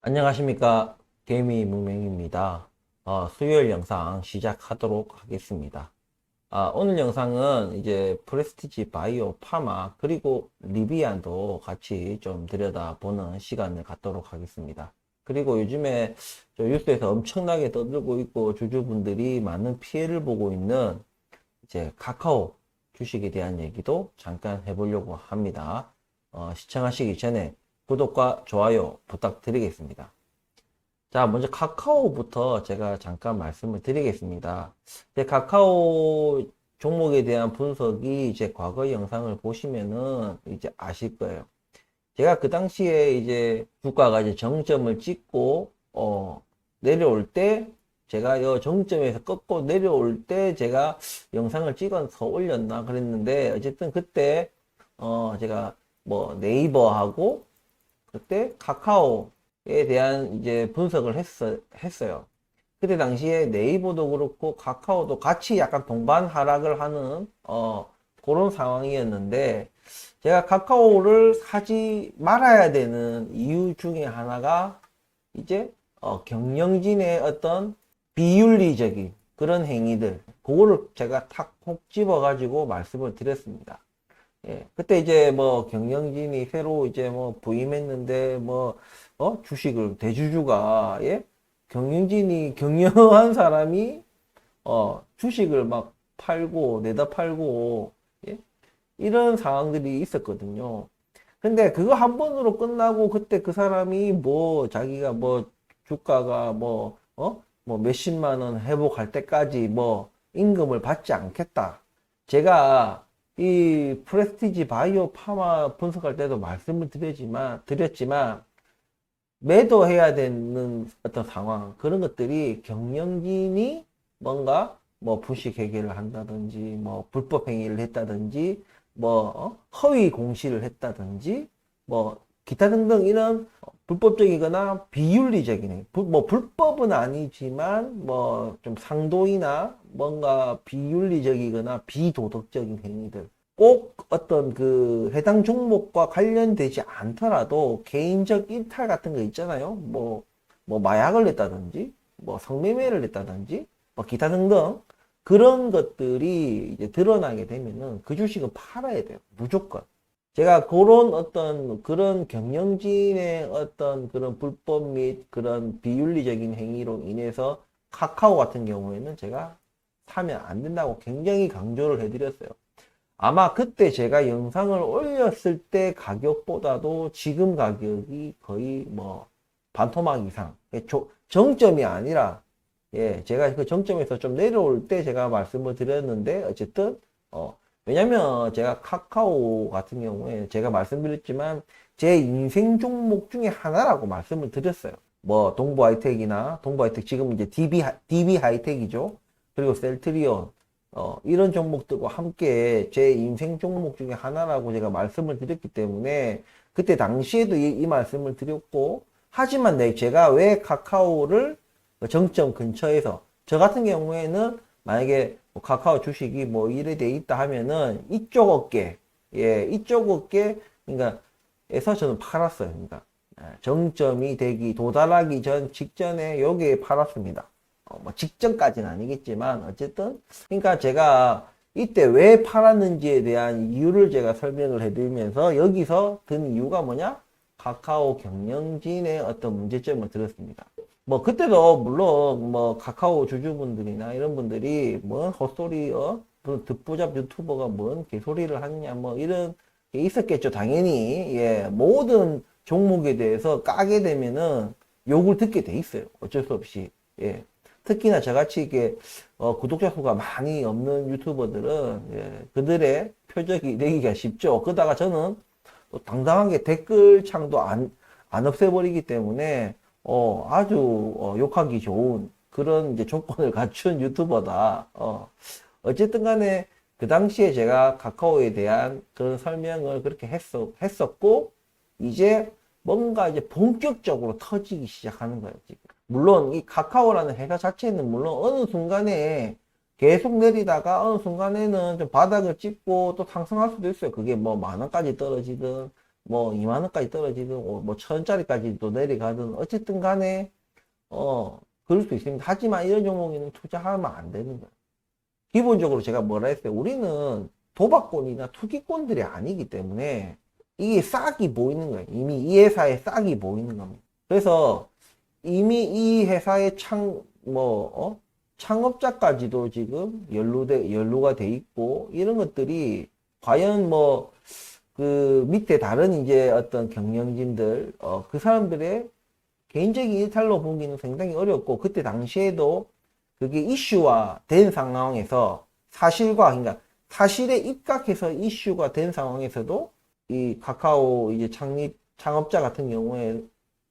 안녕하십니까. 개미 무명입니다. 수요일 영상 시작하도록 하겠습니다. 오늘 영상은 이제 프레스티지 바이오 파마 그리고 리비안도 같이 좀 들여다보는 시간을 갖도록 하겠습니다. 그리고 요즘에 저 뉴스에서 엄청나게 떠들고 있고 주주분들이 많은 피해를 보고 있는 이제 카카오 주식에 대한 얘기도 잠깐 해보려고 합니다. 시청하시기 전에 구독과 좋아요 부탁드리겠습니다. 자, 먼저 카카오부터 제가 잠깐 말씀을 드리겠습니다. 카카오 종목에 대한 분석이 이제 과거 영상을 보시면은 이제 아실 거예요. 제가 그 당시에 이제 주가가 이제 정점을 찍고, 내려올 때, 제가 이 정점에서 꺾고 내려올 때 제가 영상을 찍어서 올렸나 그랬는데, 어쨌든 그때, 제가 뭐 네이버하고 그때 카카오에 대한 이제 분석을 했어요. 그때 당시에 네이버도 그렇고 카카오도 같이 약간 동반 하락을 하는 그런 상황이었는데 제가 카카오를 사지 말아야 되는 이유 중에 하나가 이제 경영진의 어떤 비윤리적인 그런 행위들 그거를 제가 탁콕 집어 가지고 말씀을 드렸습니다. 예, 그때 이제 뭐 경영진이 새로 이제 뭐 부임했는데 뭐 주식을 대주주가 예 경영진이 경영한 사람이 주식을 막 팔고 내다 팔고 예 이런 상황들이 있었거든요. 근데 그거 한 번으로 끝나고 그때 그 사람이 뭐 자기가 뭐 주가가 뭐 몇십만 원 회복할 때까지 뭐 임금을 받지 않겠다. 제가 이 프레스티지 바이오 파마 분석할 때도 말씀을 드렸지만 매도해야 되는 어떤 상황 그런 것들이 경영진이 뭔가 뭐 부식 회계를 한다든지 뭐 불법 행위를 했다든지 뭐 허위 공시를 했다든지 뭐 기타 등등 이런 불법적이거나 비윤리적인 행위 뭐 불법은 아니지만 뭐 좀 상도이나 뭔가 비윤리적이거나 비도덕적인 행위들 꼭 어떤 그 해당 종목과 관련되지 않더라도 개인적 일탈 같은 거 있잖아요. 뭐 마약을 냈다든지, 뭐 성매매를 냈다든지, 뭐 기타 등등 그런 것들이 이제 드러나게 되면은 그 주식은 팔아야 돼요. 무조건. 제가 그런 어떤 그런 경영진의 어떤 그런 불법 및 그런 비윤리적인 행위로 인해서 카카오 같은 경우에는 제가 사면 안 된다고 굉장히 강조를 해드렸어요. 아마 그때 제가 영상을 올렸을 때 가격보다도 지금 가격이 거의 뭐 반토막 이상. 정점이 아니라, 예, 제가 그 정점에서 좀 내려올 때 제가 말씀을 드렸는데, 어쨌든, 왜냐면 제가 카카오 같은 경우에 제가 말씀드렸지만 제 인생 종목 중에 하나라고 말씀을 드렸어요. 뭐, 동부 하이텍이나, 동부 하이텍 지금 이제 DB 하이텍이죠. 그리고 셀트리온, 이런 종목들과 함께 제 인생 종목 중에 하나라고 제가 말씀을 드렸기 때문에 그때 당시에도 이 말씀을 드렸고 하지만 제가 왜 카카오를 정점 근처에서 저 같은 경우에는 만약에 뭐 카카오 주식이 뭐 이래 돼 있다 하면은 이쪽 어깨 예 이쪽 어깨 그러니까 에서 저는 팔았어요. 그러니까 정점이 되기 도달하기 전 직전에 여기에 팔았습니다. 뭐 직전까지는 아니겠지만 어쨌든 그러니까 제가 이때 왜 팔았는지에 대한 이유를 제가 설명을 해드리면서 여기서 든 이유가 뭐냐? 카카오 경영진의 어떤 문제점을 들었습니다. 뭐 그때도 물론 뭐 카카오 주주분들이나 이런 분들이 뭔 헛소리 그 듣보잡 유튜버가 뭔 개소리를 하느냐 뭐 이런 게 있었겠죠. 당연히 예 모든 종목에 대해서 까게 되면은 욕을 듣게 돼 있어요. 어쩔 수 없이 예. 특히나 저같이 이게 구독자 수가 많이 없는 유튜버들은 예, 그들의 표적이 되기가 쉽죠. 그러다가 저는 또 당당하게 댓글창도 안 없애버리기 때문에 아주 욕하기 좋은 그런 이제 조건을 갖춘 유튜버다. 어쨌든 간에 그 당시에 제가 카카오에 대한 그런 설명을 그렇게 했었고 이제 뭔가 이제 본격적으로 터지기 시작하는 거예요, 지금. 물론 이 카카오라는 회사 자체는 물론 어느 순간에 계속 내리다가 어느 순간에는 좀 바닥을 찍고 또 상승할 수도 있어요. 그게 뭐 만 원까지 떨어지든 뭐 2만 원까지 떨어지든 뭐 1,000원짜리까지도 내려가든 어쨌든 간에 그럴 수 있습니다. 하지만 이런 종목에는 투자하면 안 되는 거예요. 기본적으로 제가 뭐라 했어요? 우리는 도박꾼이나 투기꾼들이 아니기 때문에 이게 싹이 보이는 거예요. 이미 이 회사에 싹이 보이는 겁니다. 그래서 이미 이 회사의 창업자까지도 지금 연루가 돼 있고, 이런 것들이 과연 그 밑에 다른 이제 어떤 경영진들, 그 사람들의 개인적인 일탈로 보기는 상당히 어렵고, 그때 당시에도 그게 이슈화 된 상황에서 그러니까 사실에 입각해서 이슈가 된 상황에서도 이 카카오 이제 창업자 같은 경우에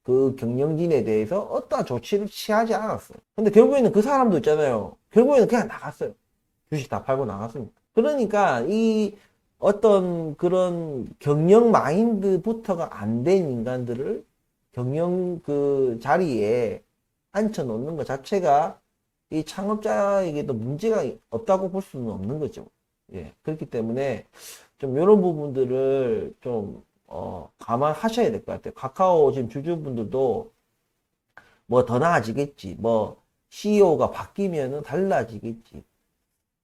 그 경영진에 대해서 어떠한 조치를 취하지 않았어요. 근데 결국에는 그 사람도 있잖아요. 결국에는 그냥 나갔어요. 주식 다 팔고 나갔습니다. 그러니까 이 어떤 그런 경영 마인드부터가 안 된 인간들을 경영 그 자리에 앉혀놓는 것 자체가 이 창업자에게도 문제가 없다고 볼 수는 없는 거죠. 예. 그렇기 때문에 좀 이런 부분들을 좀 감안하셔야 될 것 같아요. 카카오 지금 주주분들도 뭐 더 나아지겠지. 뭐 CEO가 바뀌면은 달라지겠지.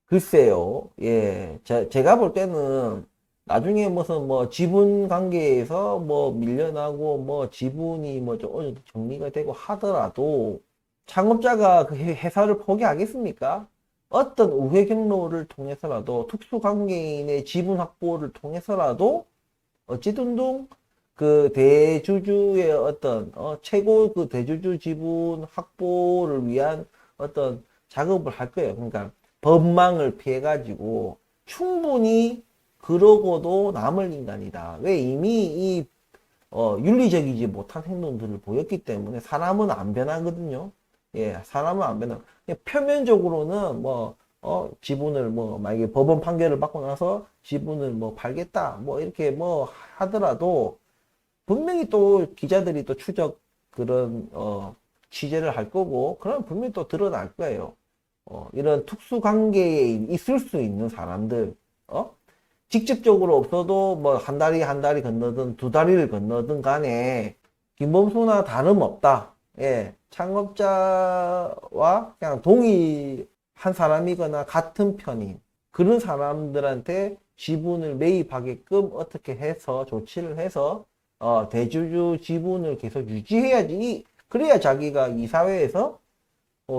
글쎄요. 예. 제가 볼 때는 나중에 무슨 뭐 지분 관계에서 뭐 밀려나고 뭐 지분이 뭐 좀 어느 정도 정리가 되고 하더라도 창업자가 그 회사를 포기하겠습니까? 어떤 우회 경로를 통해서라도 특수관계인의 지분 확보를 통해서라도 어찌든 그 대주주의 어떤 최고 그 대주주 지분 확보를 위한 어떤 작업을 할 거예요. 그러니까 법망을 피해 가지고 충분히 그러고도 남을 인간이다. 왜 이미 이 윤리적이지 못한 행동들을 보였기 때문에 사람은 안 변하거든요. 예, 사람은 안 변하. 표면적으로는 지분을 만약에 법원 판결을 받고 나서 지분을 팔겠다. 이렇게 하더라도 분명히 또 기자들이 또 추적 그런, 취재를 할 거고, 그럼 분명히 또 드러날 거예요. 이런 특수 관계에 있을 수 있는 사람들, 직접적으로 없어도 한 다리 한 다리 건너든 두 다리를 건너든 간에 김범수나 다름없다. 예, 창업자와 그냥 동의한 사람이거나 같은 편인 그런 사람들한테 지분을 매입하게끔 어떻게 해서 조치를 해서 대주주 지분을 계속 유지해야지. 그래야 자기가 이 사회에서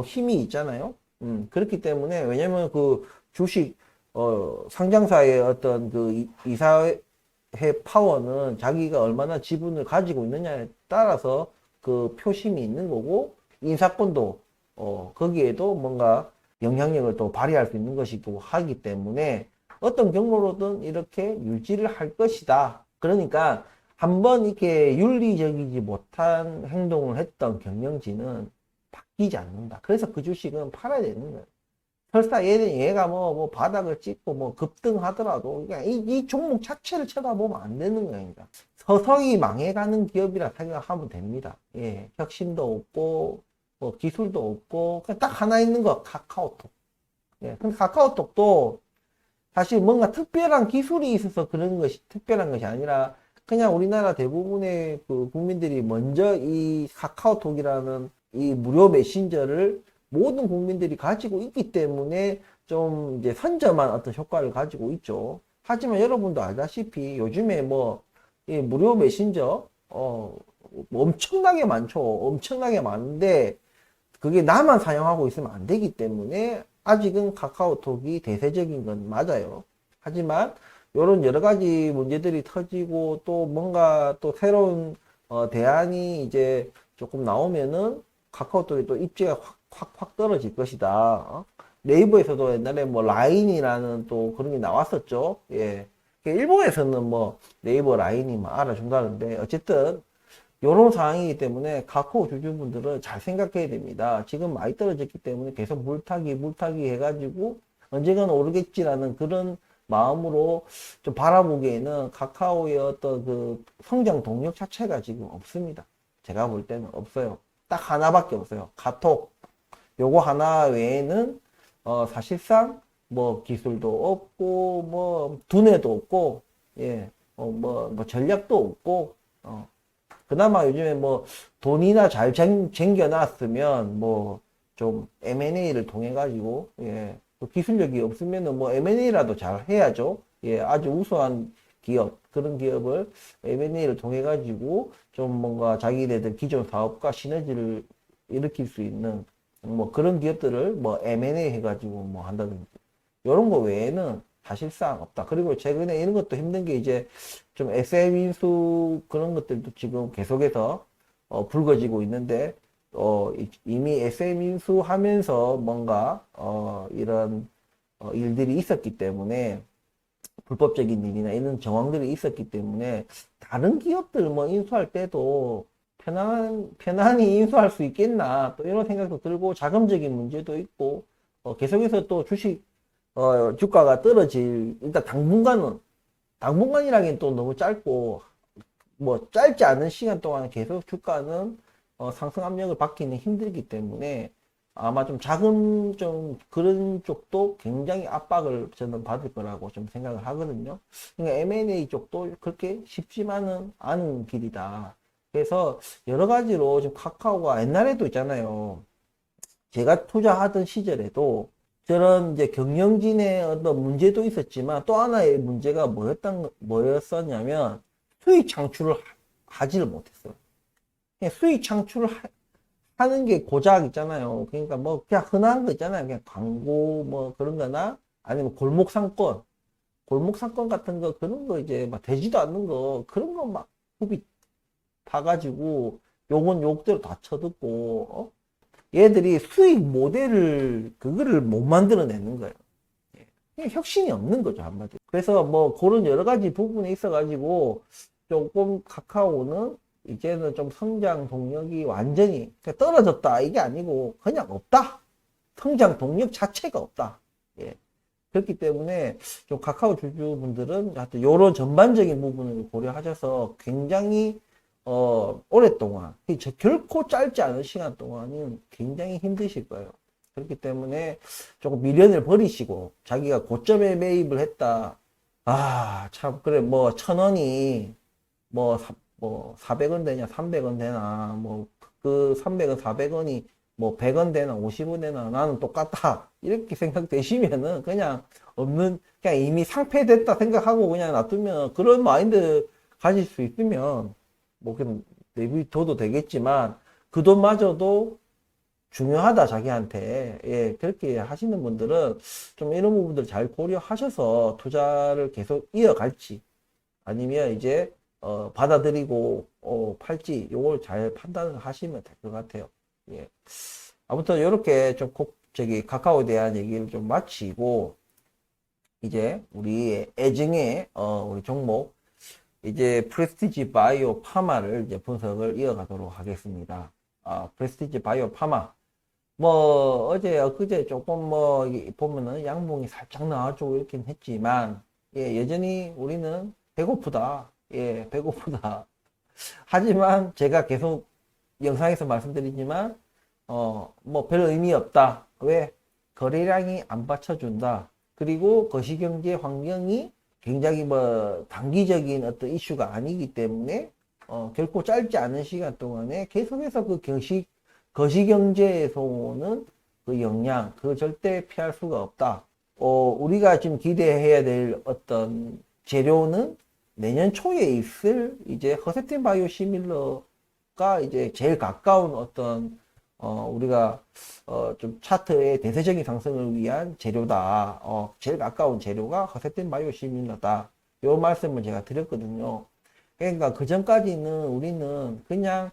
힘이 있잖아요. 그렇기 때문에 왜냐면 그 주식 상장사의 어떤 그 이사회 파워는 자기가 얼마나 지분을 가지고 있느냐에 따라서 그 표심이 있는 거고, 인사권도 거기에도 뭔가 영향력을 또 발휘할 수 있는 것이고 하기 때문에 어떤 경로로든 이렇게 유지를 할 것이다. 그러니까 한번 이렇게 윤리적이지 못한 행동을 했던 경영진은 바뀌지 않는다. 그래서 그 주식은 팔아야 되는 거예요. 설사 얘가 바닥을 찍고 급등하더라도 그냥 이 종목 자체를 쳐다보면 안 되는 거니까 서서히 망해가는 기업이라 생각하면 됩니다. 예, 혁신도 없고 기술도 없고 그냥 딱 하나 있는 거 카카오톡. 예, 근데 카카오톡도 사실 뭔가 특별한 기술이 있어서 그런 것이 특별한 것이 아니라 그냥 우리나라 대부분의 그 국민들이 먼저 이 카카오톡이라는 이 무료 메신저를 모든 국민들이 가지고 있기 때문에 좀 이제 선점한 어떤 효과를 가지고 있죠. 하지만 여러분도 알다시피 요즘에 이 무료 메신저 엄청나게 많죠. 엄청나게 많은데 그게 나만 사용하고 있으면 안 되기 때문에 아직은 카카오톡이 대세적인 건 맞아요. 하지만 이런 여러 가지 문제들이 터지고 또 뭔가 또 새로운 대안이 이제 조금 나오면은 카카오톡이 또 입지가 확 떨어질 것이다. 네이버에서도 옛날에 라인이라는 또 그런 게 나왔었죠. 예. 일본에서는 네이버 라인이 알아준다는데 어쨌든 이런 상황이기 때문에 카카오 주주분들은 잘 생각해야 됩니다. 지금 많이 떨어졌기 때문에 계속 물타기 해가지고 언젠가는 오르겠지라는 그런 마음으로 좀 바라보기에는 카카오의 어떤 그 성장 동력 자체가 지금 없습니다. 제가 볼 때는 없어요. 딱 하나밖에 없어요. 카톡. 요거 하나 외에는 사실상 기술도 없고 두뇌도 없고 예 뭐 전략도 없고, 그나마 요즘에 뭐 돈이나 잘 쟁겨놨으면 뭐 좀 M&A를 통해 가지고, 예, 또 기술력이 없으면은 뭐 M&A라도 잘 해야죠. 예, 아주 우수한 기업, 그런 기업을 M&A를 통해 가지고 좀 뭔가 자기네들 기존 사업과 시너지를 일으킬 수 있는 뭐 그런 기업들을 뭐 M&A 해가지고 뭐 한다든지 이런 거 외에는 사실상 없다. 그리고 최근에 이런 것도 힘든 게 이제 좀 SM 인수 그런 것들도 지금 계속해서 불거지고 있는데 이미 SM 인수하면서 뭔가 이런 일들이 있었기 때문에 불법적인 일이나 이런 정황들이 있었기 때문에 다른 기업들 뭐 인수할 때도 편안히 인수할 수 있겠나 또 이런 생각도 들고 자금적인 문제도 있고 계속해서 또 주가가 떨어질 일단 당분간이라기엔 또 너무 짧고 뭐 짧지 않은 시간 동안 계속 주가는 상승 압력을 받기는 힘들기 때문에 아마 좀 자금 좀 그런 쪽도 굉장히 압박을 저는 받을 거라고 좀 생각을 하거든요. 그러니까 M&A 쪽도 그렇게 쉽지만은 않은 길이다. 그래서 여러 가지로 지금 카카오가 옛날에도 있잖아요. 제가 투자하던 시절에도 저런 이제 경영진의 어떤 문제도 있었지만 또 하나의 문제가 뭐였었냐면 수익 창출을 하지를 못했어요. 그냥 수익 창출을 하는 게 고작 있잖아요. 그러니까 뭐 그냥 흔한 거 있잖아요. 그냥 광고 뭐 그런 거나 아니면 골목 상권 같은 거 그런 거 이제 막 되지도 않는 거 그런 거 막 후비 파가지고 욕은 욕대로 다 쳐듣고 얘들이 수익 모델을 그거를 못 만들어내는 거예요. 그냥 혁신이 없는 거죠, 한마디로. 그래서 뭐 그런 여러 가지 부분에 있어가지고 조금 카카오는 이제는 좀 성장 동력이 완전히 떨어졌다 이게 아니고 그냥 없다. 성장 동력 자체가 없다. 예. 그렇기 때문에 좀 카카오 주주분들은 하여튼 요런 전반적인 부분을 고려하셔서 굉장히 오랫동안 결코 짧지 않은 시간 동안은 굉장히 힘드실 거예요. 그렇기 때문에 조금 미련을 버리시고 자기가 고점에 매입을 했다. 아, 참 그래 뭐 1,000원이 뭐 400원 되냐 300원 되나 뭐 그 300원 400원이 뭐 100원 되나 50원 되나 나는 똑같다 이렇게 생각되시면은 그냥 이미 상폐됐다 생각하고 그냥 놔두면 그런 마인드 가질 수 있으면 뭐 그냥 내비둬도 되겠지만 그 돈마저도 중요하다 자기한테 예 그렇게 하시는 분들은 좀 이런 부분들 잘 고려하셔서 투자를 계속 이어갈지 아니면 이제 받아들이고 팔지 요걸 잘 판단을 하시면 될 것 같아요. 예. 아무튼 이렇게 좀 저기 카카오에 대한 얘기를 좀 마치고 이제 우리 애증의 우리 종목 이제 프레스티지 바이오 파마를 이제 분석을 이어가도록 하겠습니다. 프레스티지 바이오 파마 뭐 어제 엊그제 조금 뭐 보면은 양봉이 살짝 나와주고 이렇긴 했지만 예, 여전히 우리는 배고프다. 예, 배고프다. 하지만 제가 계속 영상에서 말씀드리지만 뭐 별 의미 없다. 왜? 거래량이 안 받쳐준다. 그리고 거시경제 환경이 굉장히 뭐 단기적인 어떤 이슈가 아니기 때문에 결코 짧지 않은 시간 동안에 계속해서 그 거시경제에서 오는 그 영향, 그 절대 피할 수가 없다. 우리가 지금 기대해야 될 어떤 재료는 내년 초에 있을 이제 허세틴 바이오시밀러가 이제 제일 가까운 어떤 우리가 좀 차트의 대세적인 상승을 위한 재료다. 제일 가까운 재료가 허세틴 바이오시밀러다. 요 말씀을 제가 드렸거든요. 그러니까 그 전까지는 우리는 그냥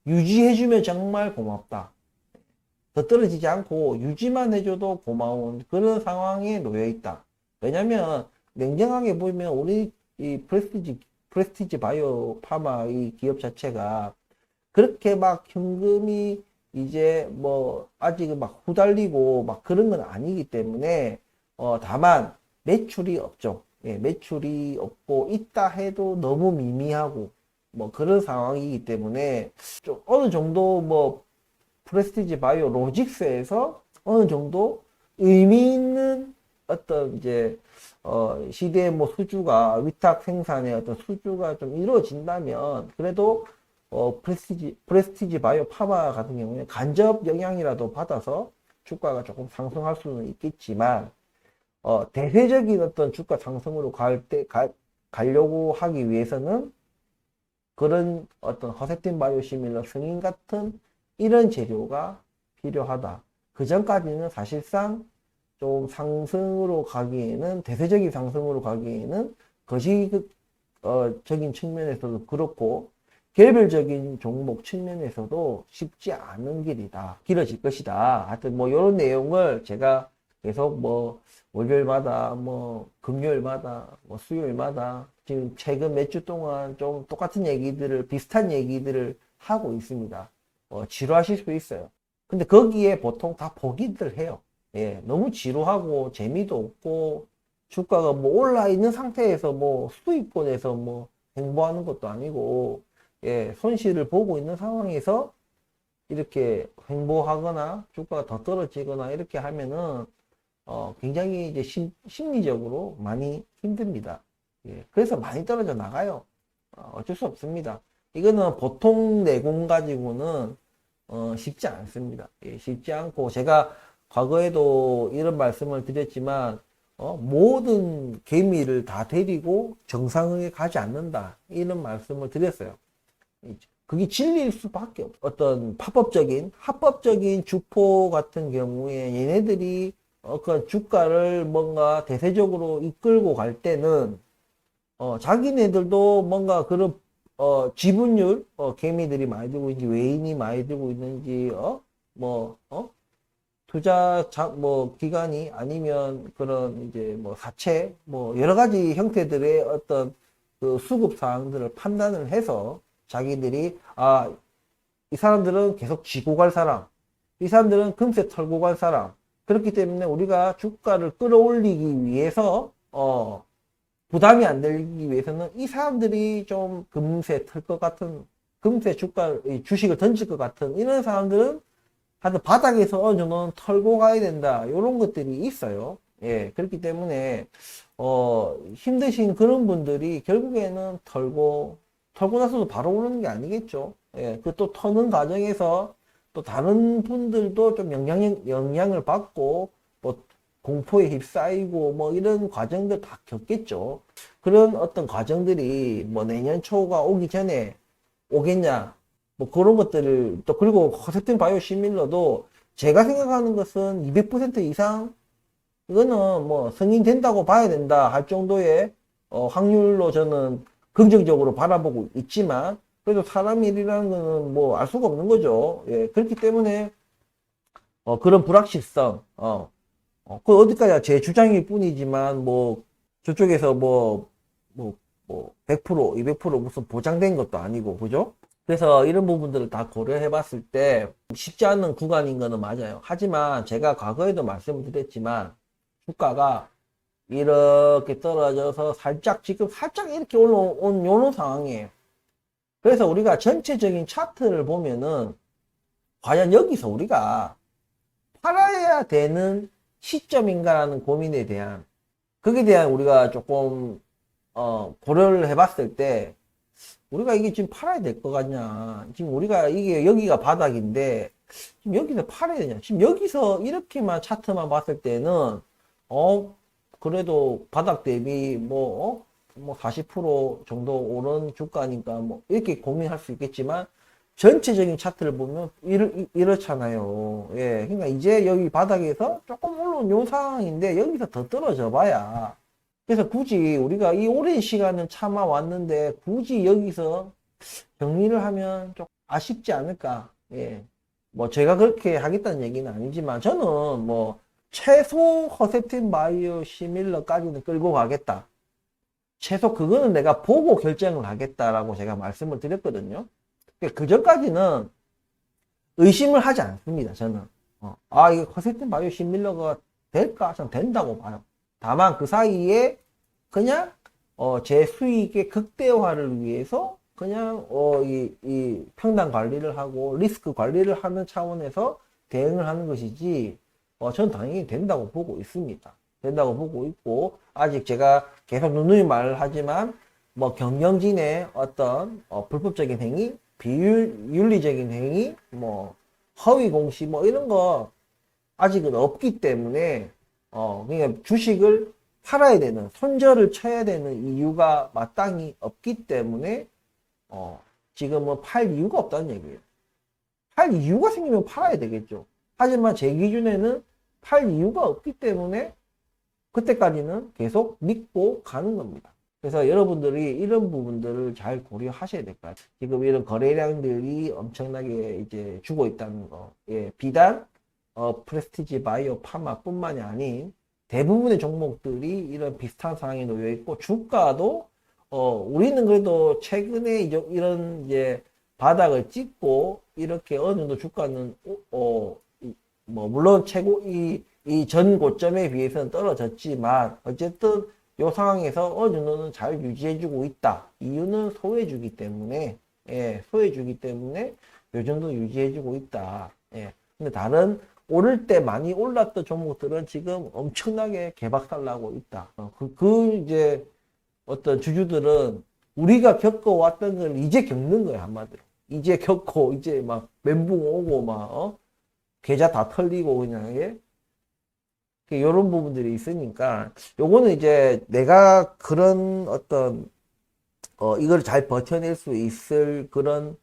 유지해주면 정말 고맙다. 더 떨어지지 않고 유지만 해줘도 고마운 그런 상황에 놓여 있다. 왜냐면 냉정하게 보면 우리 이 프레스티지 바이오 파마 이 기업 자체가 그렇게 막 현금이 이제 뭐 아직 막 후달리고 막 그런 건 아니기 때문에 다만 매출이 없죠. 예, 매출이 없고 있다 해도 너무 미미하고 뭐 그런 상황이기 때문에 좀 어느 정도 뭐 프레스티지 바이오 로직스에서 어느 정도 의미 있는 어떤 이제 시대의 뭐 수주가 위탁 생산의 어떤 수주가 좀 이루어진다면 그래도 프레스티지 바이오 파마 같은 경우에 간접 영향이라도 받아서 주가가 조금 상승할 수는 있겠지만 대세적인 어떤 주가 상승으로 가려고 하기 위해서는 그런 어떤 허셉틴 바이오시밀러 승인 같은 이런 재료가 필요하다. 그 전까지는 사실상 좀 상승으로 가기에는, 대세적인 상승으로 가기에는 거시적인 측면에서도 그렇고 개별적인 종목 측면에서도 쉽지 않은 길이다. 길어질 것이다. 하여튼 뭐 이런 내용을 제가 계속 뭐 월요일마다 뭐 금요일마다 뭐 수요일마다 지금 최근 몇 주 동안 좀 똑같은 얘기들을, 비슷한 얘기들을 하고 있습니다. 지루하실 수 있어요. 근데 거기에 보통 다 포기들 해요. 예, 너무 지루하고 재미도 없고 주가가 뭐 올라 있는 상태에서 뭐 수익권에서 뭐 행보하는 것도 아니고, 예, 손실을 보고 있는 상황에서 이렇게 행보하거나 주가가 더 떨어지거나 이렇게 하면은 굉장히 이제 심리적으로 많이 힘듭니다. 예, 그래서 많이 떨어져 나가요. 어쩔 수 없습니다. 이거는 보통 내공 가지고는 쉽지 않습니다. 예, 쉽지 않고 제가 과거에도 이런 말씀을 드렸지만 모든 개미를 다 데리고 정상에 가지 않는다, 이런 말씀을 드렸어요. 그게 진리일 수밖에 없어. 어떤 합법적인 주포 같은 경우에 얘네들이 그 주가를 뭔가 대세적으로 이끌고 갈 때는 자기네들도 뭔가 그런 지분율, 개미들이 많이 들고 있는지 외인이 많이 들고 있는지 뭐 투자 뭐 기관이 아니면 그런 이제 뭐 사채 뭐 여러 가지 형태들의 어떤 그 수급 사항들을 판단을 해서 자기들이 이 사람들은 계속 쥐고 갈 사람, 이 사람들은 금세 털고 갈 사람. 그렇기 때문에 우리가 주가를 끌어올리기 위해서 부담이 안 들기 위해서는 이 사람들이 좀 금세 털 것 같은, 금세 주식을 던질 것 같은 이런 사람들은 하여튼 바닥에서 어느 정도는 털고 가야 된다, 이런 것들이 있어요. 예, 그렇기 때문에 힘드신 그런 분들이 결국에는 털고 나서도 바로 오르는 게 아니겠죠. 예, 그 또 터는 과정에서 또 다른 분들도 좀 영향을 받고 뭐 공포에 휩싸이고 뭐 이런 과정들 다 겪겠죠. 그런 어떤 과정들이 뭐 내년 초가 오기 전에 오겠냐, 뭐 그런 것들을 또, 그리고 허셉틴 바이오 시밀러도 제가 생각하는 것은 200% 이상 이거는 뭐 승인된다고 봐야 된다 할 정도의 확률로 저는 긍정적으로 바라보고 있지만, 그래도 사람 일이라는 거는 뭐 알 수가 없는 거죠. 예, 그렇기 때문에 그런 불확실성, 그 어디까지야 제 주장일 뿐이지만 뭐 저쪽에서 뭐 100%, 200% 무슨 보장된 것도 아니고, 그죠? 그래서 이런 부분들을 다 고려해 봤을 때 쉽지 않은 구간인 거는 맞아요. 하지만 제가 과거에도 말씀을 드렸지만 주가가 이렇게 떨어져서 지금 살짝 이렇게 올라온 요런 상황이에요. 그래서 우리가 전체적인 차트를 보면은 과연 여기서 우리가 팔아야 되는 시점인가라는 고민에 대한, 거기에 대한 우리가 조금 고려를 해봤을 때 우리가 이게 지금 팔아야 될 것 같냐, 지금 우리가 이게 여기가 바닥인데 지금 여기서 팔아야 되냐, 지금 여기서 이렇게만 차트만 봤을 때는 그래도 바닥 대비 뭐 40% 정도 오른 주가니까 뭐 이렇게 고민할 수 있겠지만, 전체적인 차트를 보면 이렇잖아요. 예, 그러니까 이제 여기 바닥에서 조금 올라온 요 상황인데 여기서 더 떨어져 봐야, 그래서 굳이 우리가 이 오랜 시간을 참아 왔는데 굳이 여기서 정리를 하면 좀 아쉽지 않을까. 예, 뭐 제가 그렇게 하겠다는 얘기는 아니지만 저는 뭐 최소 허셉틴 바이오 시밀러까지는 끌고 가겠다, 최소 그거는 내가 보고 결정을 하겠다라고 제가 말씀을 드렸거든요. 그 전까지는 의심을 하지 않습니다, 저는. 이거 허셉틴 바이오 시밀러가 될까? 저는 된다고 봐요. 다만 그 사이에 그냥 제 수익의 극대화를 위해서 그냥 이 평단 관리를 하고 리스크 관리를 하는 차원에서 대응을 하는 것이지, 저는 당연히 된다고 보고 있습니다. 된다고 보고 있고, 아직 제가 계속 누누이 말을 하지만 뭐 경영진의 어떤 불법적인 행위, 비윤리적인 행위, 뭐 허위 공시 뭐 이런 거 아직은 없기 때문에 그러니까 주식을 팔아야 되는, 손절을 쳐야 되는 이유가 마땅히 없기 때문에 지금은 팔 이유가 없다는 얘기예요. 팔 이유가 생기면 팔아야 되겠죠. 하지만 제 기준에는 팔 이유가 없기 때문에 그때까지는 계속 믿고 가는 겁니다. 그래서 여러분들이 이런 부분들을 잘 고려하셔야 될 것 같아요. 지금 이런 거래량들이 엄청나게 이제 주고 있다는 거. 예, 비단 프레스티지 바이오 파마뿐만이 아닌 대부분의 종목들이 이런 비슷한 상황에 놓여 있고, 주가도 우리는 그래도 최근에 이런 이제 바닥을 찍고 이렇게 어느 정도 주가는 뭐 물론 최고 이 전 고점에 비해서는 떨어졌지만 어쨌든 이 상황에서 어느 정도는 잘 유지해주고 있다. 이유는 소외주기 때문에, 예, 소외주기 때문에 이 정도 유지해주고 있다. 예. 근데 다른 오를 때 많이 올랐던 종목들은 지금 엄청나게 개박살 나고 있다. 이제 어떤 주주들은 우리가 겪어왔던 걸 이제 겪는 거야, 한마디로. 이제 겪고, 이제 막 멘붕 오고, 막, 계좌 다 털리고, 그냥, 예? 이런 부분들이 있으니까, 요거는 이제 내가 그런 어떤, 이걸 잘 버텨낼 수 있을 그런,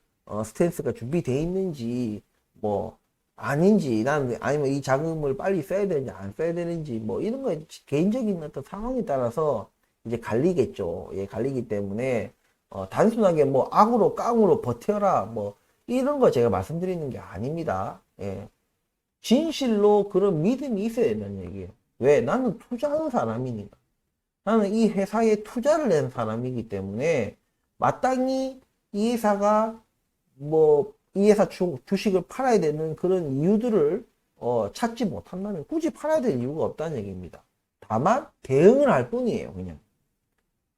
스탠스가 준비되어 있는지, 뭐, 아닌지, 아니면 이 자금을 빨리 써야 되는지, 안 써야 되는지, 뭐, 이런 거 개인적인 어떤 상황에 따라서 이제 갈리겠죠. 예, 갈리기 때문에, 단순하게 뭐, 악으로, 깡으로 버텨라, 뭐, 이런 거 제가 말씀드리는 게 아닙니다. 예. 진실로 그런 믿음이 있어야 된다는 얘기예요. 왜? 나는 투자하는 사람이니까. 나는 이 회사에 투자를 낸 사람이기 때문에 마땅히 이 회사가 뭐 이 회사 주식을 팔아야 되는 그런 이유들을 찾지 못한다면 굳이 팔아야 될 이유가 없다는 얘기입니다. 다만 대응을 할 뿐이에요, 그냥.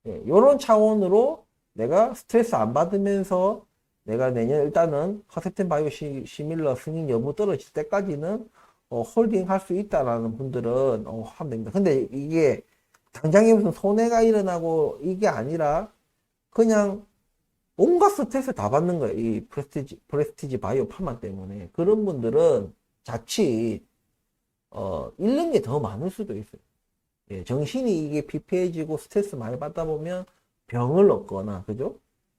예, 이런 차원으로 내가 스트레스 안 받으면서 내가 내년 일단은 커세텐 바이오 시밀러 승인 여부 떨어질 때까지는 홀딩 할 수 있다라는 분들은 하면 됩니다. 근데 이게 당장에 무슨 손해가 일어나고 이게 아니라 그냥 온갖 스트레스 다 받는 거예요. 이 프레스티지 바이오 파마 때문에. 그런 분들은 자칫 잃는 게 더 많을 수도 있어요. 예, 정신이 이게 피폐해지고 스트레스 많이 받다 보면 병을 얻거나, 그죠?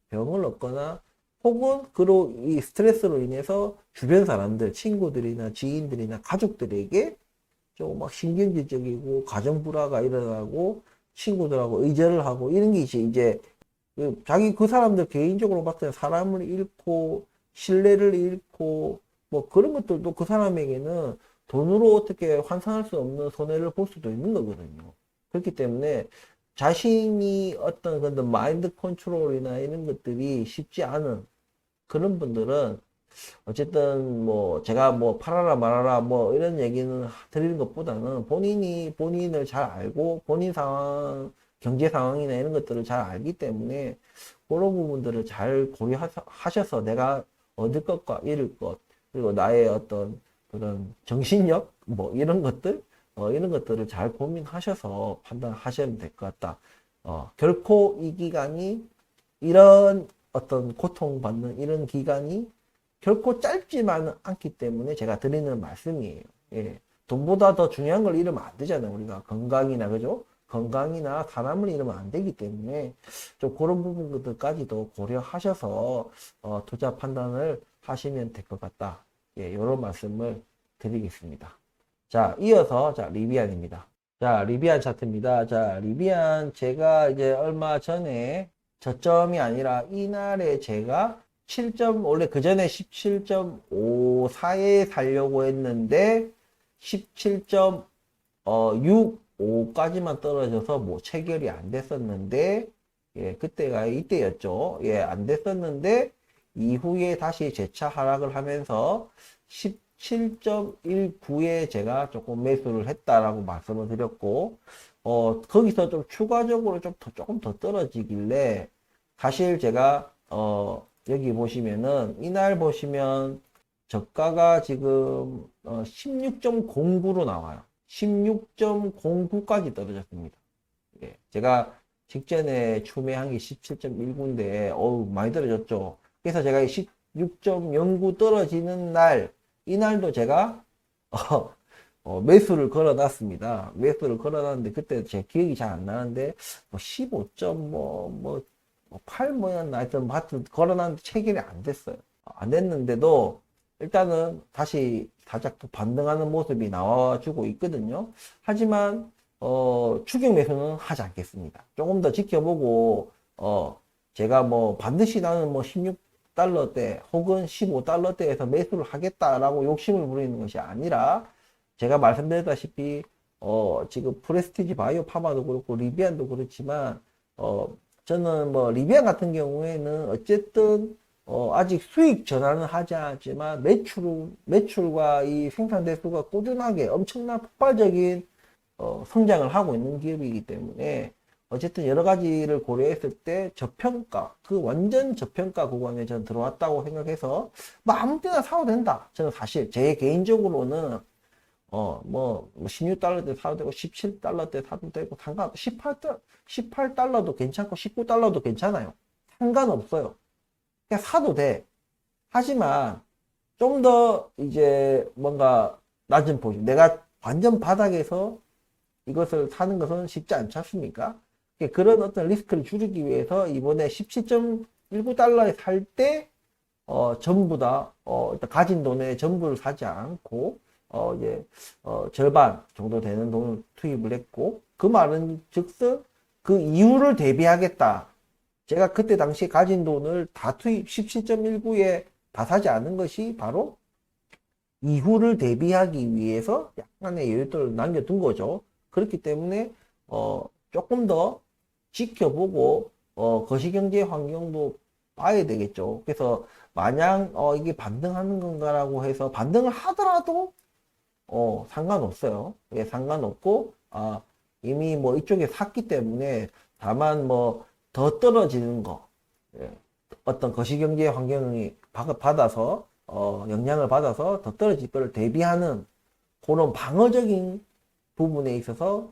병을 얻거나, 혹은 그로 이 스트레스로 인해서 주변 사람들, 친구들이나 지인들이나 가족들에게 좀 막 신경질적이고 가정 불화가 일어나고 친구들하고 의절을 하고 이런 게 이제 자기 그 사람들 개인적으로 봤을 때 사람을 잃고 신뢰를 잃고 뭐 그런 것들도 그 사람에게는 돈으로 어떻게 환산할 수 없는 손해를 볼 수도 있는 거거든요. 그렇기 때문에 자신이 어떤 그런 마인드 컨트롤이나 이런 것들이 쉽지 않은 그런 분들은 어쨌든 뭐 제가 뭐 팔아라 말아라 뭐 이런 얘기는 드리는 것보다는 본인이 본인을 잘 알고 본인 상황, 경제 상황이나 이런 것들을 잘 알기 때문에 그런 부분들을 잘 고려하셔서 내가 얻을 것과 잃을 것, 그리고 나의 어떤 그런 정신력 뭐 이런 것들 이런 것들을 잘 고민하셔서 판단하시면 될 것 같다. 결코 이 기간이 이런 어떤 고통받는 이런 기간이 결코 짧지만은 않기 때문에 제가 드리는 말씀이에요. 예. 돈보다 더 중요한 걸 잃으면 안 되잖아요. 우리가 건강이나, 그죠? 건강이나 사람을 잃으면 안 되기 때문에 좀 그런 부분들까지도 고려하셔서 투자 판단을 하시면 될 것 같다. 예, 이런 말씀을 드리겠습니다. 자, 이어서 자, 리비안입니다. 자, 리비안 차트입니다. 자, 리비안 제가 이제 얼마 전에 저점이 아니라 이날에 제가 7점, 원래 그 전에 17.54에 살려고 했는데 17.65까지만 떨어져서 뭐 체결이 안 됐었는데, 예, 그때가 이때였죠. 예, 안 됐었는데 이후에 다시 재차 하락을 하면서 17.19에 제가 조금 매수를 했다라고 말씀을 드렸고, 거기서 좀 추가적으로 조금 더 떨어지길래 사실 제가 여기 보시면은 이날 보시면 저가가 지금 16.09로 나와요. 16.09까지 떨어졌습니다. 예, 제가 직전에 추매한 게 17.19인데, 어우, 많이 떨어졌죠. 그래서 제가 16.09 떨어지는 날, 이날도 제가, 매수를 걸어놨습니다. 매수를 걸어놨는데, 그때 제 기억이 잘 안 나는데, 15점, 8 뭐였나 하여튼, 걸어놨는데 체결이 안 됐어요. 안 됐는데도, 일단은 다시 살짝 또 반등하는 모습이 나와주고 있거든요. 하지만, 추격 매수는 하지 않겠습니다. 조금 더 지켜보고, 제가 뭐 반드시 나는 뭐 16달러대 혹은 15달러대에서 매수를 하겠다라고 욕심을 부리는 것이 아니라, 제가 말씀드렸다시피, 지금 프레스티지 바이오 파마도 그렇고, 리비안도 그렇지만, 저는 뭐, 리비안 같은 경우에는 어쨌든, 아직 수익 전환은 하지 않았지만, 매출과 이 생산 대수가 꾸준하게 엄청난 폭발적인 성장을 하고 있는 기업이기 때문에 어쨌든 여러 가지를 고려했을 때 저평가, 그 완전 저평가 구간에 저는 들어왔다고 생각해서 뭐 아무 때나 사도 된다. 저는 사실 제 개인적으로는 16달러 때 사도 되고 17달러 때 사도 되고 상관없어. 18달러도 괜찮고 19달러도 괜찮아요. 상관없어요. 그냥 사도 돼. 하지만 좀 더 이제 뭔가 낮은 포지션, 내가 완전 바닥에서 이것을 사는 것은 쉽지 않지 않습니까? 그런 어떤 리스크를 줄이기 위해서 이번에 17.19달러에 살 때, 전부 다, 일단 가진 돈의 전부를 사지 않고, 이제, 절반 정도 되는 돈을 투입을 했고, 그 말은 즉슨 그 이유를 대비하겠다. 제가 그때 당시 가진 돈을 다 17.19에 다 사지 않은 것이 바로 이후를 대비하기 위해서 약간의 여유를 남겨둔 거죠. 그렇기 때문에 조금 더 지켜보고 거시경제 환경도 봐야 되겠죠. 그래서 마냥 이게 반등하는 건가라고 해서 반등을 하더라도 상관없어요. 예, 상관없고 이미 뭐 이쪽에 샀기 때문에 다만 뭐 더 떨어지는 거, 예, 어떤 거시경제 환경이 받아서 영향을 받아서 더 떨어질 거를 대비하는 그런 방어적인 부분에 있어서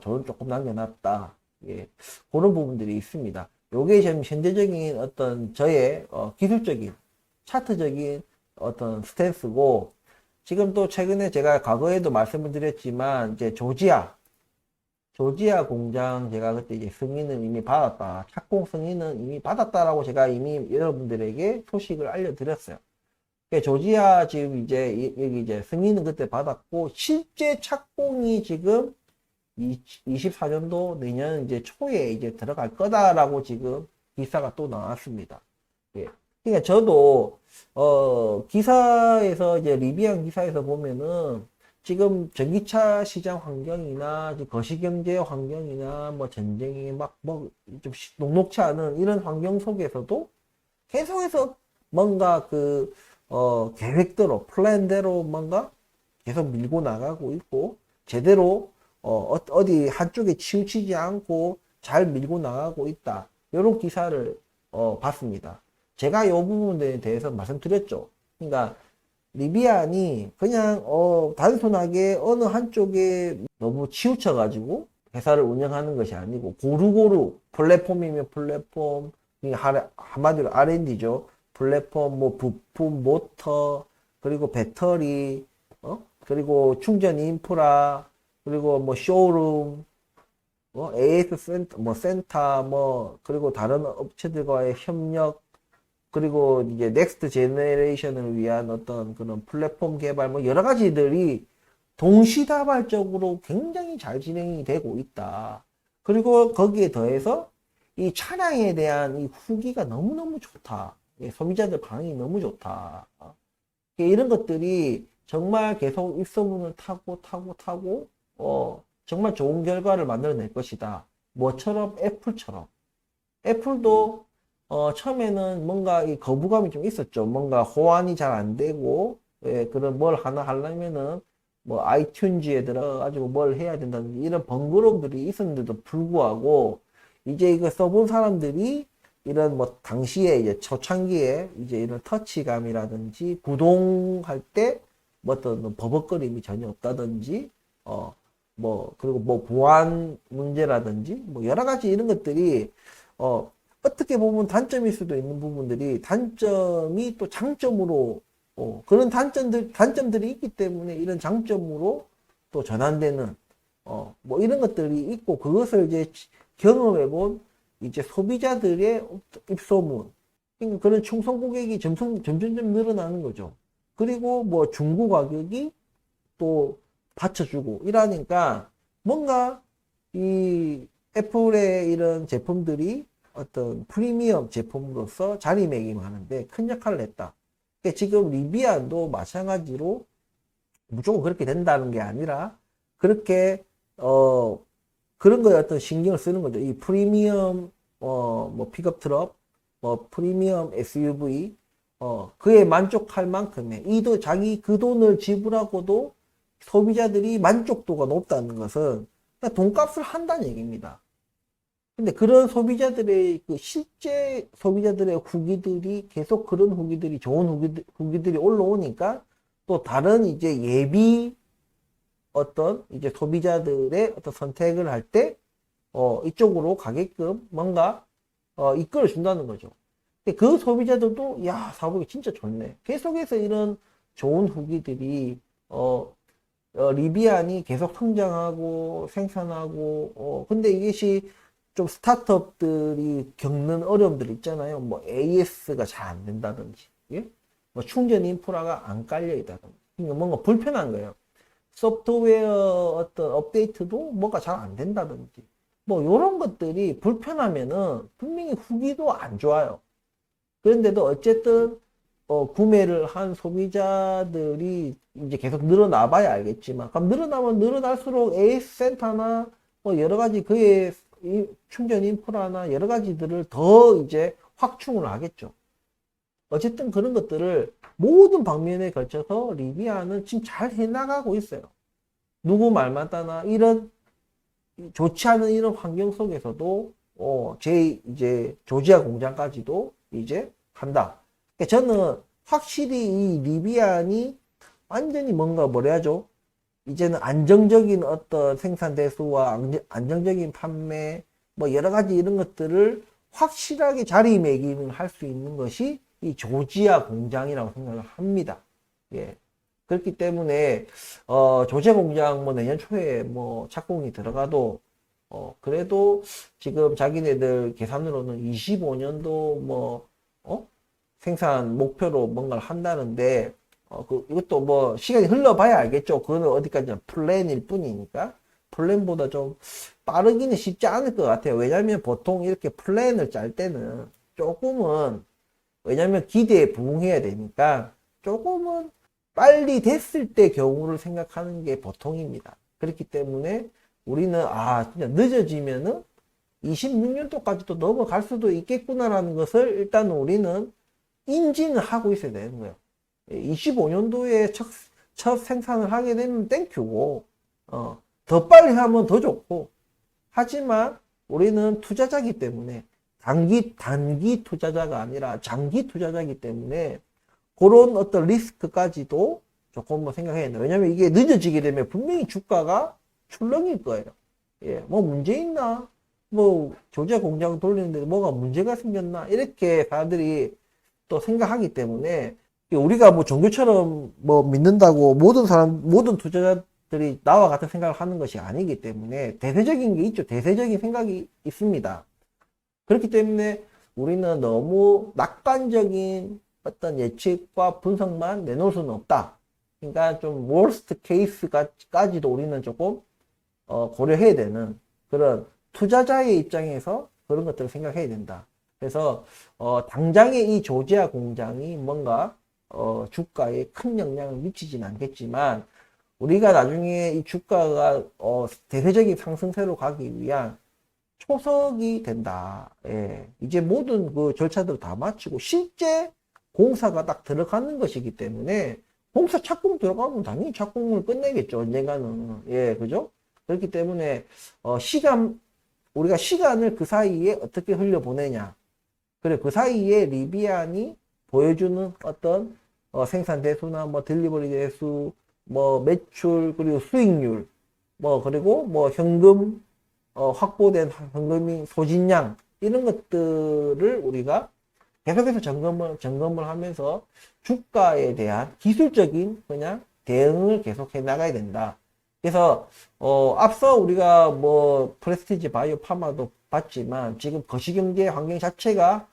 저는 조금 남겨놨다. 예, 그런 부분들이 있습니다. 요게 지금 현재적인 어떤 저의 기술적인 차트적인 어떤 스탠스고, 지금 또 최근에 제가 과거에도 말씀을 드렸지만 이제 조지아 공장 제가 그때 이제 승인은 이미 받았다. 착공 승인은 이미 받았다라고 제가 이미 여러분들에게 소식을 알려드렸어요. 조지아 지금 이제 여기 이제 승인은 그때 받았고, 실제 착공이 지금 24년도 내년 이제 초에 이제 들어갈 거다라고 지금 기사가 또 나왔습니다. 예. 그러니까 저도 기사에서 이제 리비안 기사에서 보면은 지금 전기차 시장 환경이나 거시경제 환경이나 뭐 전쟁이 막 뭐 좀 녹록치 않은 이런 환경 속에서도 계속해서 뭔가 계획대로 플랜대로 뭔가 계속 밀고 나가고 있고, 제대로 어디 한쪽에 치우치지 않고 잘 밀고 나가고 있다. 이런 기사를 봤습니다. 제가 이 부분에 대해서 말씀드렸죠. 그러니까 리비안이 그냥 단순하게 어느 한쪽에 너무 치우쳐 가지고 회사를 운영하는 것이 아니고 고루고루 플랫폼이면 플랫폼, 한마디로 R&D죠. 플랫폼, 뭐 부품, 모터, 그리고 배터리, 그리고 충전 인프라, 그리고 뭐 쇼룸, AS 센터, 그리고 다른 업체들과의 협력, 그리고 이제 넥스트 제너레이션을 위한 어떤 그런 플랫폼 개발, 뭐 여러 가지들이 동시다발적으로 굉장히 잘 진행이 되고 있다. 그리고 거기에 더해서 이 차량에 대한 이 후기가 너무너무 좋다. 소비자들 반응이 너무 좋다. 이런 것들이 정말 계속 일소문을 타고, 정말 좋은 결과를 만들어낼 것이다. 뭐처럼? 애플처럼. 애플도 처음에는 뭔가 이 거부감이 좀 있었죠. 뭔가 호환이 잘 안 되고, 그런 뭘 하나 하려면은 뭐 아이튠즈에 들어가지고 뭘 해야 된다든지 이런 번거로움들이 있었는데도 불구하고, 이제 이거 써본 사람들이 이런 뭐 당시에 이제 초창기에 이제 이런 터치감이라든지 구동할 때 뭐 어떤 버벅거림이 전혀 없다든지 그리고 뭐 보안 문제라든지 뭐 여러 가지 이런 것들이 어떻게 보면 단점일 수도 있는 부분들이 단점이 또 장점으로 그런 단점들이 있기 때문에 이런 장점으로 또 전환되는 뭐 이런 것들이 있고 그것을 이제 경험해 본 이제 소비자들의 입소문 그러니까 그런 충성 고객이 점점 늘어나는 거죠. 그리고 뭐 중고 가격이 또 받쳐주고 이러니까 뭔가 이 애플의 이런 제품들이 어떤 프리미엄 제품으로서 자리매김하는데 큰 역할을 했다. 그러니까 지금 리비안도 마찬가지로 무조건 그렇게 된다는 게 아니라 그렇게 그런 거에 어떤 신경을 쓰는 거죠. 이 프리미엄 뭐 픽업 트럭, 뭐 프리미엄 SUV 그에 만족할 만큼의 이도 자기 그 돈을 지불하고도 소비자들이 만족도가 높다는 것은 돈값을 한다는 얘기입니다. 근데 그런 소비자들의 그 실제 소비자들의 후기들이 계속 그런 후기들이 좋은 후기들이 올라오니까 또 다른 이제 예비 어떤 이제 소비자들의 어떤 선택을 할 때 이쪽으로 가게끔 뭔가 이끌어 준다는 거죠. 근데 그 소비자들도 야 사복이 진짜 좋네. 계속해서 이런 좋은 후기들이 리비안이 계속 성장하고 생산하고 근데 이것이 좀 스타트업들이 겪는 어려움들 있잖아요. 뭐 AS가 잘 안 된다든지, 예? 뭐 충전 인프라가 안 깔려 있다든지, 그러니까 뭔가 불편한 거예요. 소프트웨어 어떤 업데이트도 뭐가 잘 안 된다든지, 뭐 이런 것들이 불편하면은 분명히 후기도 안 좋아요. 그런데도 어쨌든 구매를 한 소비자들이 이제 계속 늘어나 봐야 알겠지만, 그럼 늘어나면 늘어날수록 AS 센터나 뭐 여러 가지 그의 충전 인프라나 여러 가지들을 더 이제 확충을 하겠죠. 어쨌든 그런 것들을 모든 방면에 걸쳐서 리비아는 지금 잘 해나가고 있어요. 누구 말만 따나 이런 좋지 않은 이런 환경 속에서도 이제 조지아 공장까지도 이제 한다. 그러니까 저는 확실히 이 리비안이 완전히 뭔가 뭐라 하죠? 이제는 안정적인 어떤 생산 대수와 안정적인 판매 뭐 여러 가지 이런 것들을 확실하게 자리매김을 할 수 있는 것이 이 조지아 공장이라고 생각을 합니다. 예. 그렇기 때문에 조지아 공장 뭐 내년 초에 뭐 착공이 들어가도 그래도 지금 자기네들 계산으로는 25년도 뭐 생산 목표로 뭔가를 한다는데 이것도 뭐 시간이 흘러봐야 알겠죠. 그거는 어디까지나 플랜일 뿐이니까 플랜보다 좀 빠르기는 쉽지 않을 것 같아요. 왜냐하면 보통 이렇게 플랜을 짤 때는 조금은 왜냐하면 기대에 부응해야 되니까 조금은 빨리 됐을 때 경우를 생각하는 게 보통입니다. 그렇기 때문에 우리는 진짜 늦어지면은 26년도까지도 넘어갈 수도 있겠구나라는 것을 일단 우리는 인지는 하고 있어야 되는 거예요. 25년도에 첫 생산을 하게 되면 땡큐고, 더 빨리 하면 더 좋고, 하지만 우리는 투자자기 때문에, 단기 투자자가 아니라 장기 투자자기 때문에, 그런 어떤 리스크까지도 조금 뭐 생각해야 된다. 왜냐면 이게 늦어지게 되면 분명히 주가가 출렁일 거예요. 예, 뭐 문제 있나? 뭐 조지아 공장 돌리는데 뭐가 문제가 생겼나? 이렇게 사람들이 또 생각하기 때문에 우리가 뭐 종교처럼 뭐 믿는다고 모든 투자자들이 나와 같은 생각을 하는 것이 아니기 때문에 대세적인 게 있죠. 대세적인 생각이 있습니다. 그렇기 때문에 우리는 너무 낙관적인 어떤 예측과 분석만 내놓을 수는 없다. 그러니까 좀 월스트 케이스까지도 우리는 조금 고려해야 되는 그런 투자자의 입장에서 그런 것들을 생각해야 된다. 그래서 당장의 이 조지아 공장이 뭔가 주가에 큰 영향을 미치진 않겠지만 우리가 나중에 이 주가가 대세적인 상승세로 가기 위한 초석이 된다. 예. 이제 모든 그 절차들을 다 마치고 실제 공사가 딱 들어가는 것이기 때문에 공사 착공 들어가면 당연히 착공을 끝내겠죠. 언젠가는. 예, 그죠? 그렇기 때문에 우리가 시간을 그 사이에 어떻게 흘려보내냐. 그래, 그 사이에 리비안이 보여주는 어떤 생산 대수나 뭐 딜리버리 대수, 뭐 매출, 그리고 수익률, 그리고 뭐 현금, 확보된 현금이 소진량, 이런 것들을 우리가 계속해서 점검을 하면서 주가에 대한 기술적인 그냥 대응을 계속해 나가야 된다. 그래서, 앞서 우리가 뭐, 프레스티지 바이오 파마도 봤지만, 지금 거시경제 환경 자체가,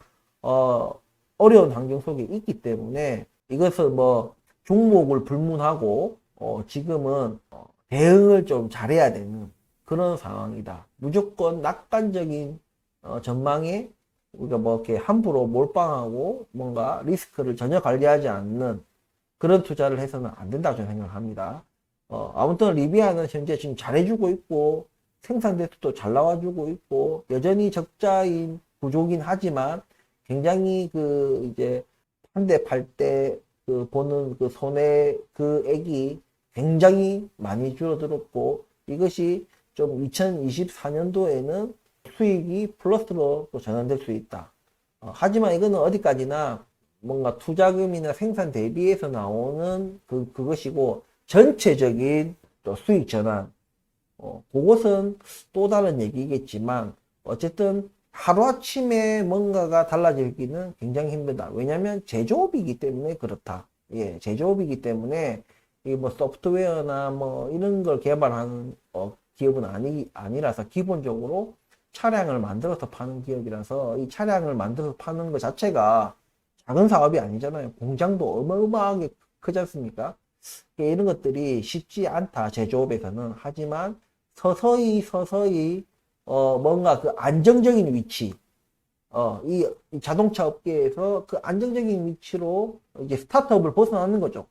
어려운 환경 속에 있기 때문에, 이것을 뭐, 종목을 불문하고, 지금은, 대응을 좀 잘해야 되는 그런 상황이다. 무조건 낙관적인, 전망에 우리가 뭐 이렇게 함부로 몰빵하고 뭔가 리스크를 전혀 관리하지 않는 그런 투자를 해서는 안 된다고 저는 생각합니다. 아무튼 리비아는 현재 지금 잘해주고 있고 생산 대수도 잘 나와주고 있고 여전히 적자인 구조긴 하지만 굉장히 그 이제 한 대 팔 때 그 보는 그 손해 그 액이 굉장히 많이 줄어들었고 이것이 좀 2024년도에는 수익이 플러스로 또 전환될 수 있다. 하지만 이거는 어디까지나 뭔가 투자금이나 생산 대비해서 나오는 그것이고 전체적인 또 수익 전환. 그것은 또 다른 얘기겠지만 어쨌든 하루아침에 뭔가가 달라지기는 굉장히 힘들다. 왜냐하면 제조업이기 때문에 그렇다. 예, 제조업이기 때문에 이 뭐 소프트웨어나 뭐 이런 걸 개발하는 기업은 아니라서 기본적으로 차량을 만들어서 파는 기업이라서 이 차량을 만들어서 파는 것 자체가 작은 사업이 아니잖아요. 공장도 어마어마하게 크지 않습니까? 이런 것들이 쉽지 않다. 제조업에서는. 하지만 서서히 뭔가 그 안정적인 위치 이 자동차 업계에서 그 안정적인 위치로 이제 스타트업을 벗어나는 거죠.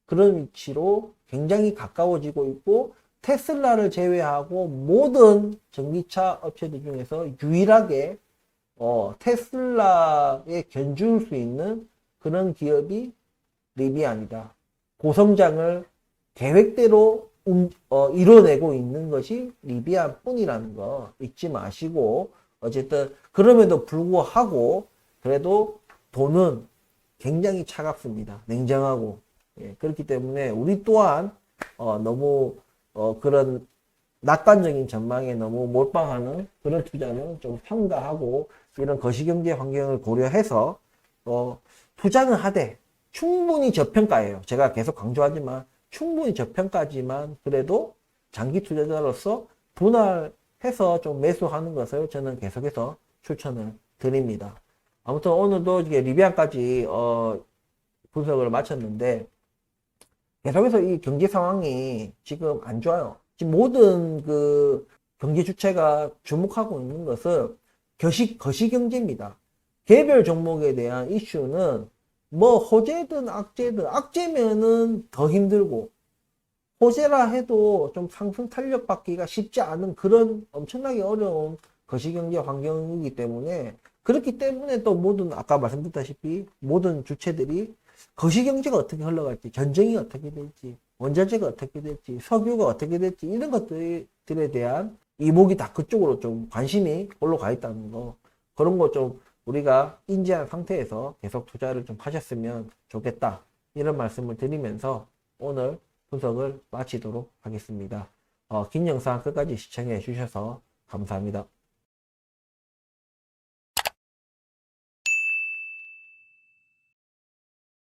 그런 위치로 굉장히 가까워지고 있고 테슬라를 제외하고 모든 전기차 업체들 중에서 유일하게 테슬라에 견줄 수 있는 그런 기업이 리비안이다. 고성장을 계획대로 이뤄내고 있는 것이 리비안 뿐이라는 거 잊지 마시고 어쨌든 그럼에도 불구하고 그래도 돈은 굉장히 차갑습니다. 냉정하고 예, 그렇기 때문에 우리 또한 너무 그런 낙관적인 전망에 너무 몰빵하는 그런 투자는 좀 삼가하고 이런 거시경제 환경을 고려해서 투자는 하되 충분히 저평가예요. 제가 계속 강조하지만 충분히 저평가지만 그래도 장기 투자자로서 분할해서 좀 매수하는 것을 저는 계속해서 추천을 드립니다. 아무튼 오늘도 이게 리비안까지 분석을 마쳤는데 계속해서 이 경제 상황이 지금 안 좋아요. 지금 모든 그 경제 주체가 주목하고 있는 것은 거시경제입니다. 개별 종목에 대한 이슈는 뭐 호재든 악재면은 더 힘들고 호재라 해도 좀 상승 탄력 받기가 쉽지 않은 그런 엄청나게 어려운 거시경제 환경이기 때문에 그렇기 때문에 또 모든 아까 말씀드렸다시피 모든 주체들이 거시경제가 어떻게 흘러갈지 전쟁이 어떻게 될지 원자재가 어떻게 될지 석유가 어떻게 될지 이런 것들에 대한 이목이 다 그쪽으로 좀 관심이 올라가 있다는 거 그런 거 좀 우리가 인지한 상태에서 계속 투자를 좀 하셨으면 좋겠다 이런 말씀을 드리면서 오늘 분석을 마치도록 하겠습니다. 긴 영상 끝까지 시청해 주셔서 감사합니다.